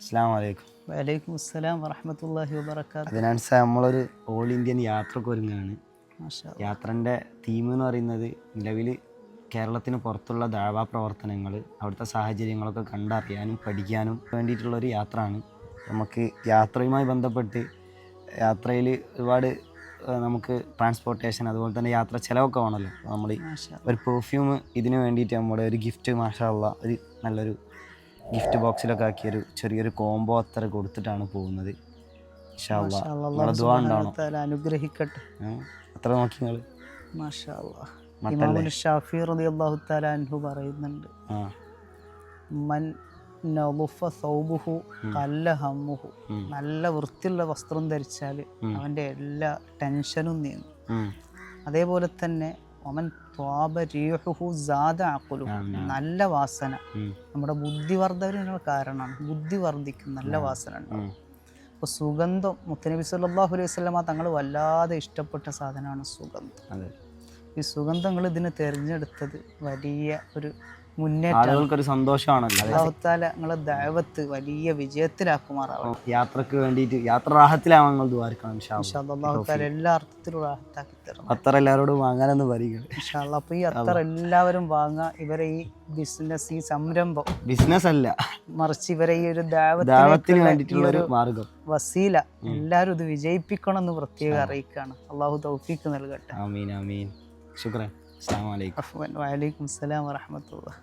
അസ്സലാമു അലൈക്കും. വലൈക്കും അസ്സലാം വറഹ്മത്തുള്ളാഹി വബറകാതുഹു. അതിനാൽ നമ്മളൊരു ഓൾ ഇന്ത്യൻ യാത്രക്ക് ഒരുങ്ങുകയാണ്. മാഷാ അല്ലാ. യാത്രൻ്റെ തീം എന്ന് പറയുന്നത് നിലവിൽ കേരളത്തിന് പുറത്തുള്ള ദഅവാ പ്രവർത്തനങ്ങൾ, അവിടുത്തെ സാഹചര്യങ്ങളൊക്കെ കണ്ടറിയാനും പഠിക്കാനും വേണ്ടിയിട്ടുള്ളൊരു യാത്രയാണ്. നമുക്ക് യാത്രയുമായി ബന്ധപ്പെട്ട് യാത്രയിൽ ഒരുപാട് നമുക്ക് ട്രാൻസ്പോർട്ടേഷൻ, അതുപോലെ തന്നെ യാത്ര ചിലവൊക്കെ വേണമല്ലോ. നമ്മൾ മാഷാ അല്ലാ. ഒരു പെർഫ്യൂം ഇതിന് വേണ്ടിയിട്ട് നമ്മുടെ ഒരു ഗിഫ്റ്റ്, മാഷാ അല്ലാ, ഒരു നല്ലൊരു ഗിഫ്റ്റ് ബോക്സിലൊക്കെ ആക്കിയൊരു ചെറിയൊരു കോംബോ അത്ര കൊടുത്തിട്ടാണ് പോകുന്നത്. ഇൻഷാ അല്ലാ മാഷാ അല്ലാ. നിങ്ങളെ അല്ലാഹു ദുആ സുബ്ഹാനഹു ഉണ്ടാവണം. വ തആല അനുഗ്രഹിക്കട്ടെ. അത്ര നോക്കി നിങ്ങൾ മാഷാ അല്ലാ. മട്ടല്ലേ? ഇമാമുൽ ഷാഫി റളിയല്ലാഹു തആല അൻഹു പറയുന്നുണ്ട്, മൻ നളുഫ സൗബുഹു ഖല്ല ഹമ്മുഹു. നല്ല വൃത്തിയുള്ള വസ്ത്രം ധരിച്ചാൽ അവൻ്റെ എല്ലാ ടെൻഷനും നീങ്ങും. അതേപോലെ തന്നെ ഒമൻ ത്വാബ റീഹുഹു സാദ അഖ്ലുഹു. നല്ല വാസന നമ്മുടെ ബുദ്ധിവർദ്ധനത്തിന് കാരണമാണ്. ബുദ്ധി വർദ്ധിക്കും, നല്ല വാസന ഉണ്ടാവും. അപ്പോൾ സുഗന്ധം, മുത്തനബി സല്ലല്ലാഹു അലൈഹി വസല്ലമ തങ്ങൾ വല്ലാതെ ഇഷ്ടപ്പെട്ട സാധനമാണ് സുഗന്ധം. ഈ സുഗന്ധങ്ങൾ ഇതിന് തിരഞ്ഞെടുത്തത് വലിയ ഒരു മുന്നേറ്റം. ആളുകൾക്കൊരു സന്തോഷമാണല്ലോ. അല്ലാഹു തആല നിങ്ങളെ ദഅവത്ത് വലിയ വിജയത്തിലാക്കുമാറാവണം. യാത്രക്ക് വേണ്ടിയിട്ട് യാത്ര റാഹത്തിലാവാൻ നിങ്ങൾ ദുആർക്കണം. ഇൻഷാ അല്ലാ. ഇൻഷാ അല്ലാഹ് അല്ലാഹു തആല എല്ലാ അർത്ഥത്തിലും റാഹത്താക്കി തരണം. അത്ര എല്ലാവരോടും വാങ്ങാനൊന്ന് പറയുക. ഇൻഷാ അല്ലാഹ്. അപ്പോൾ ഈ അത്തർ എല്ലാവരും വാങ്ങുക. ഇവരെ ഈ ബിസിനസ്, ഈ സംരംഭം ബിസിനസ് അല്ല, മറിച്ച് ഇവരെ ഈ ഒരു ദഅവത്തിന് വേണ്ടിയിട്ടുള്ള ഒരു മാർഗം, വസീല എല്ലാവരും ഇത് വിജയിപ്പിക്കണം എന്ന് പ്രത്യേകം അറിയിക്കുകയാണ്. അള്ളാഹു തൗഫീഖ് നൽകട്ടെ. ആമീൻ ആമീൻ. ശുക്രൻ. അസ്സലാമു അലൈക്കും. വലൈക്കും അസ്സലാം വറഹ്മത്തുള്ളാഹി.